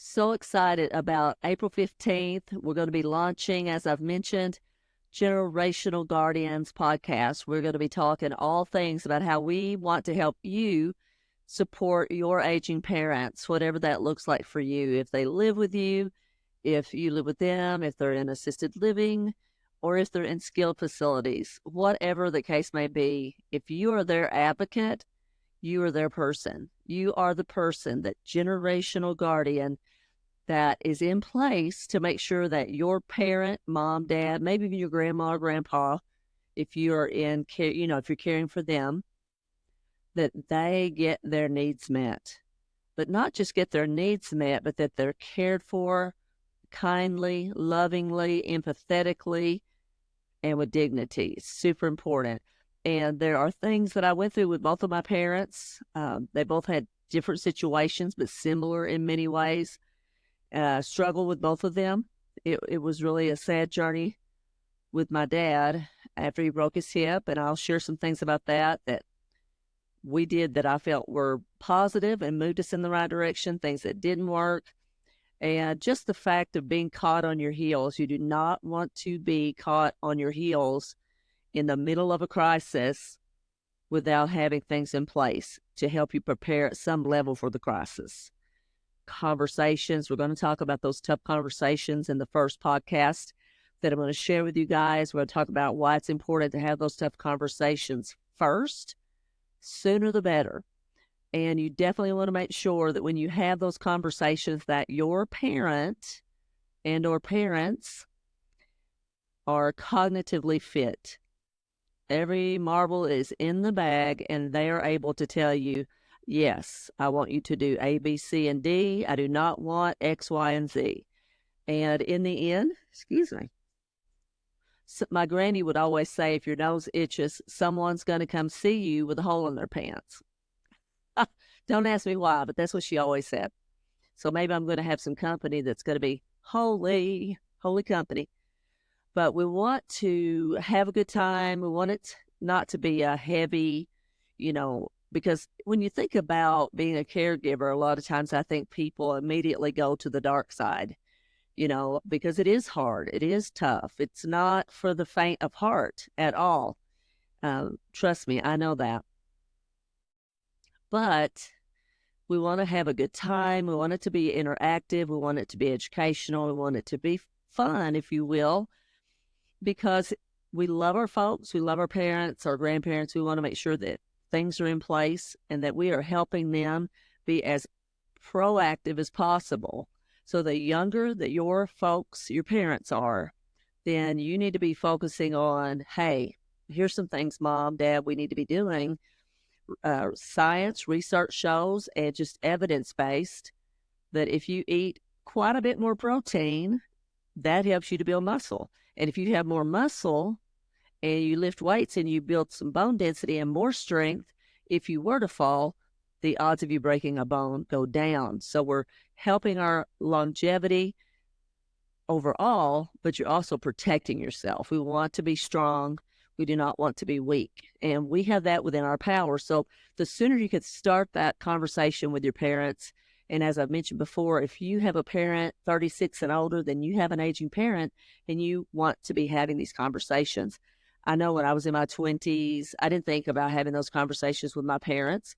So excited about April 15th. We're going to be launching, as I've mentioned, Generational Guardians podcast. We're going to be talking all things about how we want to help you support your aging parents, whatever that looks like for you. If they live with you, if you live with them, if they're in assisted living, or if they're in skilled facilities, whatever the case may be, if you are their advocate, you are their person. You are the person, that generational guardian that is in place to make sure that your parent, mom, dad, maybe even your grandma or grandpa, if you're in care, if you're caring for them, that they get their needs met. But not just get their needs met, but that they're cared for kindly, lovingly, empathetically, and with dignity. It's super important. And there are things that I went through with both of my parents. They both had different situations, but similar in many ways. Struggled with both of them. It was really a sad journey with my dad after he broke his hip, and I'll share some things about that we did that I felt were positive and moved us in the right direction, things that didn't work, and just the fact of being caught on your heels. You do not want to be caught on your heels in the middle of a crisis without having things in place to help you prepare at some level for the crisis. Conversations. We're going to talk about those tough conversations in the first podcast that I'm going to share with you guys. We're going to talk about why it's important to have those tough conversations first. Sooner the better. And you definitely want to make sure that when you have those conversations that your parent and or parents are cognitively fit. Every marble is in the bag and they are able to tell you, yes, I want you to do A, B, C, and D. I do not want X, Y, and Z. And in the end, so my granny would always say, if your nose itches, someone's going to come see you with a hole in their pants. Don't ask me why, but that's what she always said. So maybe I'm going to have some company that's going to be holy company. But we want to have a good time. We want it not to be a heavy, because when you think about being a caregiver, a lot of times I think people immediately go to the dark side, because it is hard. It is tough. It's not for the faint of heart at all. Trust me, I know that. But we want to have a good time. We want it to be interactive. We want it to be educational. We want it to be fun, if you will, because we love our folks. We love our parents, our grandparents. We want to make sure that things are in place and that we are helping them be as proactive as possible. So the younger that your folks, your parents are, then you need to be focusing on, hey, here's some things, mom, dad, we need to be doing. Science, research shows, and just evidence-based that if you eat quite a bit more protein, that helps you to build muscle. And if you have more muscle and you lift weights and you build some bone density and more strength, if you were to fall, the odds of you breaking a bone go down. So we're helping our longevity overall, but you're also protecting yourself. We want to be strong. We do not want to be weak. And we have that within our power. So the sooner you can start that conversation with your parents, and as I've mentioned before, if you have a parent 36 and older, then you have an aging parent and you want to be having these conversations. I know when I was in my 20s, I didn't think about having those conversations with my parents.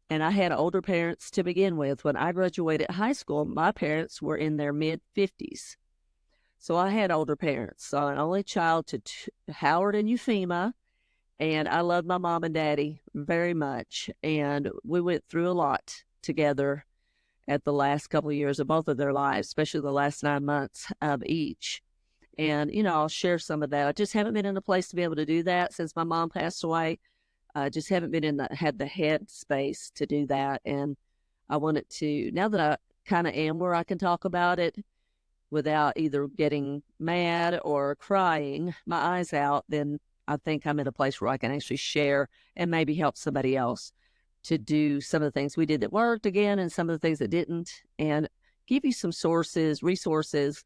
And I had older parents to begin with. When I graduated high school, my parents were in their mid-50s. So I had older parents. So an only child to Howard and Euphema. And I loved my mom and daddy very much. And we went through a lot together at the last couple of years of both of their lives, especially the last 9 months of each. And, I'll share some of that. I just haven't been in a place to be able to do that since my mom passed away. I just haven't been had the head space to do that. And I wanted to, now that I kind of am where I can talk about it without either getting mad or crying my eyes out, then I think I'm in a place where I can actually share and maybe help somebody else to do some of the things we did that worked again and some of the things that didn't, and give you some resources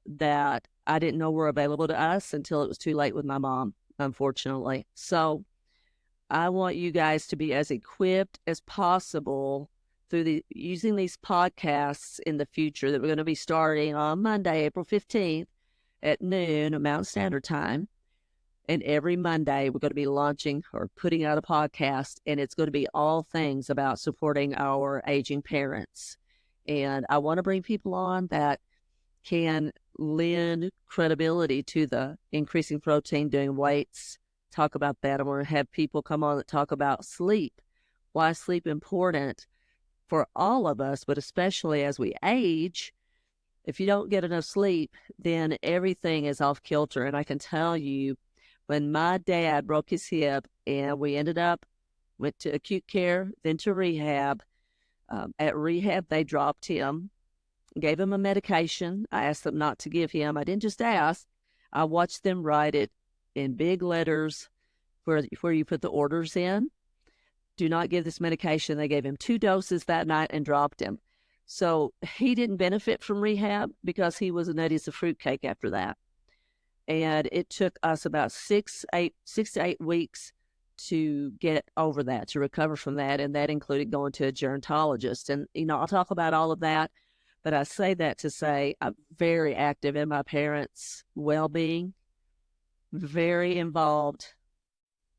that I didn't know were available to us until it was too late with my mom, unfortunately. So I want you guys to be as equipped as possible through using these podcasts in the future that we're going to be starting on Monday, April 15th at noon Mountain Standard Time. And every Monday, we're going to be launching or putting out a podcast, and it's going to be all things about supporting our aging parents. And I want to bring people on that can lend credibility to the increasing protein, doing weights, talk about that. I want to have people come on that talk about sleep. Why is sleep important for all of us, but especially as we age? If you don't get enough sleep, then everything is off kilter. And I can tell you, when my dad broke his hip and we went to acute care, then to rehab. At rehab, they dropped him, gave him a medication. I asked them not to give him. I didn't just ask. I watched them write it in big letters where you put the orders in. Do not give this medication. They gave him 2 doses that night and dropped him. So he didn't benefit from rehab because he was a nutty as a fruitcake after that. And it took us about 6 to 8 weeks to get over that, to recover from that. And that included going to a gerontologist. And, I'll talk about all of that. But I say that to say I'm very active in my parents' well-being, very involved.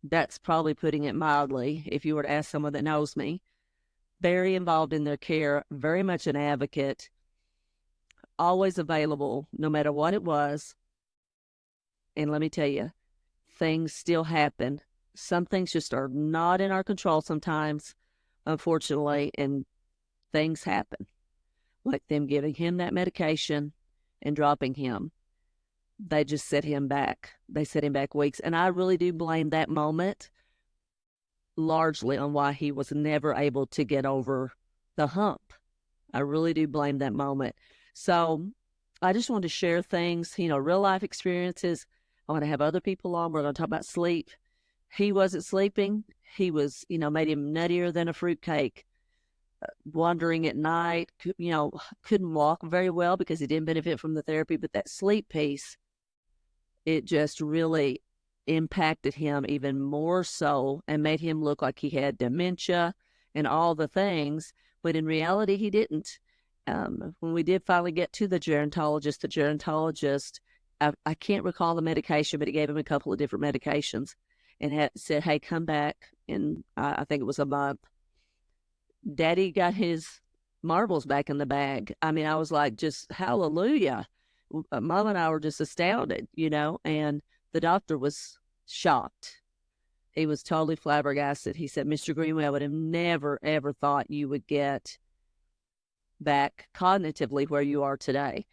That's probably putting it mildly, if you were to ask someone that knows me. Very involved in their care, very much an advocate, always available, no matter what it was. And let me tell you, things still happen. Some things just are not in our control sometimes, unfortunately, and things happen. Like them giving him that medication and dropping him. They just set him back. They set him back weeks. And I really do blame that moment largely on why he was never able to get over the hump. I really do blame that moment. So I just want to share things, real life experiences. I want to have other people on. We're going to talk about sleep. He wasn't sleeping. He was, made him nuttier than a fruitcake. Wandering at night, couldn't walk very well because he didn't benefit from the therapy. But that sleep piece, it just really impacted him even more so and made him look like he had dementia and all the things. But in reality, he didn't. When we did finally get to the gerontologist, I can't recall the medication, but he gave him a couple of different medications and said, hey, come back in, I think it was a month. Daddy got his marbles back in the bag. I mean, I was like, just hallelujah. Mom and I were just astounded, and the doctor was shocked. He was totally flabbergasted. He said, Mr. Greenway, I would have never, ever thought you would get back cognitively where you are today.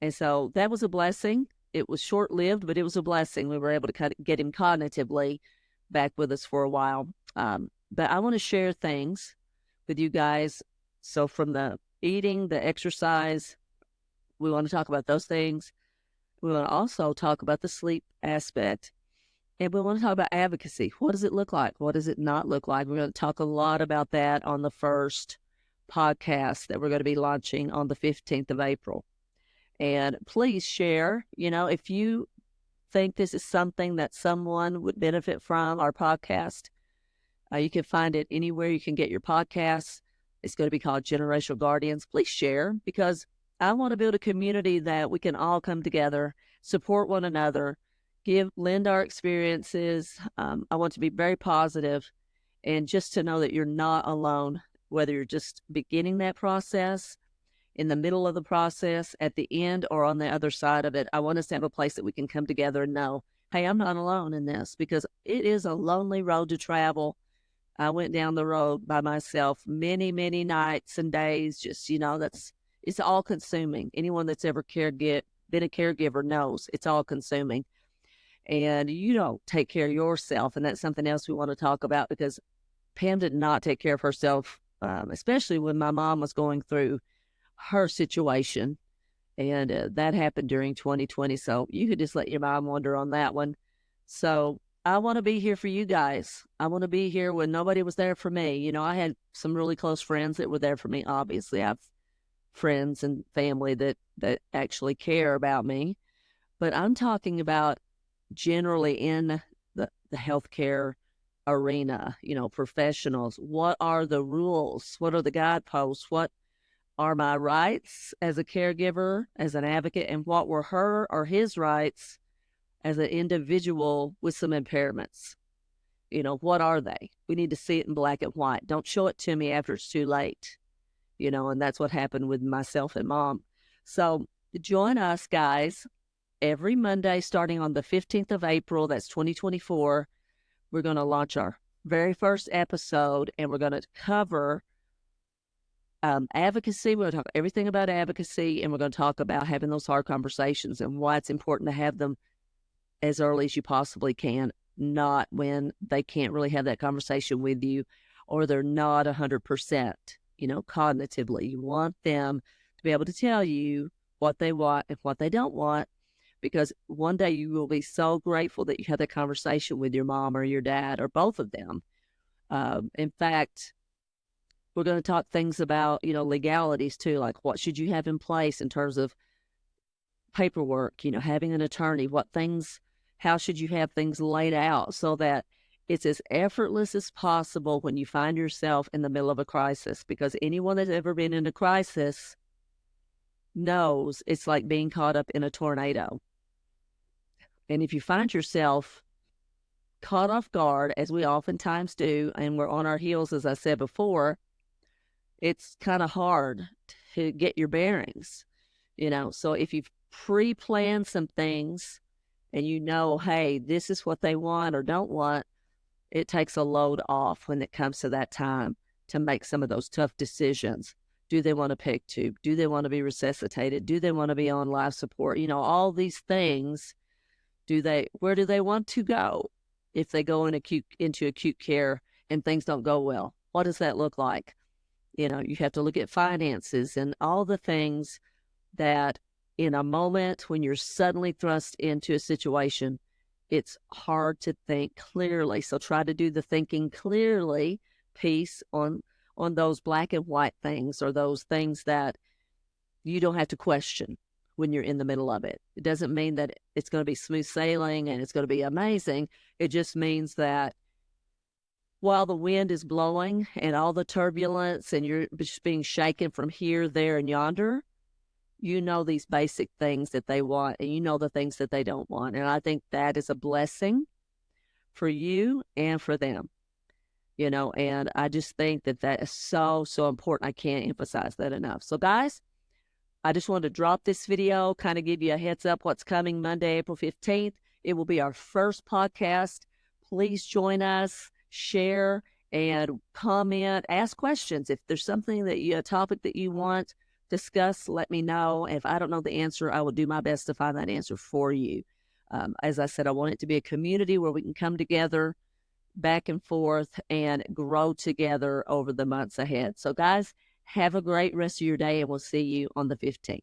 And so that was a blessing. It was short-lived, but it was a blessing. We were able to get him cognitively back with us for a while. But I want to share things with you guys. So from the eating, the exercise, we want to talk about those things. We want to also talk about the sleep aspect. And we want to talk about advocacy. What does it look like? What does it not look like? We're going to talk a lot about that on the first podcast that we're going to be launching on the 15th of April. And please share, if you think this is something that someone would benefit from, our podcast. You can find it anywhere you can get your podcasts. It's going to be called Generational Guardians. Please share, because I want to build a community that we can all come together, support one another, lend our experiences. I want to be very positive, and just to know that you're not alone, whether you're just beginning that process, in the middle of the process, at the end, or on the other side of it. I want us to have a place that we can come together and know, hey, I'm not alone in this, because it is a lonely road to travel. I went down the road by myself many, many nights and days. Just, it's all consuming. Anyone that's ever been a caregiver knows it's all consuming. And you don't take care of yourself. And that's something else we want to talk about, because Pam did not take care of herself, especially when my mom was going through her situation. And that happened during 2020. So you could just let your mind wander on that one. So I want to be here for you guys. I want to be here when nobody was there for me. I had some really close friends that were there for me. Obviously, I have friends and family that actually care about me. But I'm talking about generally in the healthcare arena, professionals. What are the rules? What are the guideposts? What are my rights as a caregiver, as an advocate, and what were her or his rights as an individual with some impairments? What are they? We need to see it in black and white. Don't show it to me after it's too late, and that's what happened with myself and Mom. So join us, guys, every Monday starting on the 15th of April. That's 2024. We're going to launch our very first episode, and we're going to cover advocacy. We're going to talk everything about advocacy, and we're going to talk about having those hard conversations and why it's important to have them as early as you possibly can, not when they can't really have that conversation with you or they're not 100%, cognitively. You want them to be able to tell you what they want and what they don't want, because one day you will be so grateful that you had that conversation with your mom or your dad or both of them. In fact, we're going to talk things about, legalities too, like what should you have in place in terms of paperwork, having an attorney, how should you have things laid out so that it's as effortless as possible when you find yourself in the middle of a crisis, because anyone that's ever been in a crisis knows it's like being caught up in a tornado. And if you find yourself caught off guard, as we oftentimes do, and we're on our heels, as I said before, it's kind of hard to get your bearings, So if you've pre-planned some things and hey, this is what they want or don't want, it takes a load off when it comes to that time to make some of those tough decisions. Do they want a PEG tube? Do they want to be resuscitated? Do they want to be on life support? All these things. Where do they want to go if they go into acute care and things don't go well? What does that look like? You have to look at finances and all the things that in a moment when you're suddenly thrust into a situation, it's hard to think clearly. So try to do the thinking clearly piece on those black and white things, or those things that you don't have to question when you're in the middle of it. It doesn't mean that it's going to be smooth sailing and it's going to be amazing. It just means that while the wind is blowing and all the turbulence and you're just being shaken from here, there, and yonder, these basic things that they want and the things that they don't want. And I think that is a blessing for you and for them, and I just think that is so, so important. I can't emphasize that enough. So guys, I just wanted to drop this video, kind of give you a heads up what's coming Monday, April 15th. It will be our first podcast. Please join us, share, and comment, ask questions. If there's something a topic that you want discuss, let me know. If I don't know the answer, I will do my best to find that answer for you. As I said, I want it to be a community where we can come together back and forth and grow together over the months ahead. So guys, have a great rest of your day, and we'll see you on the 15th.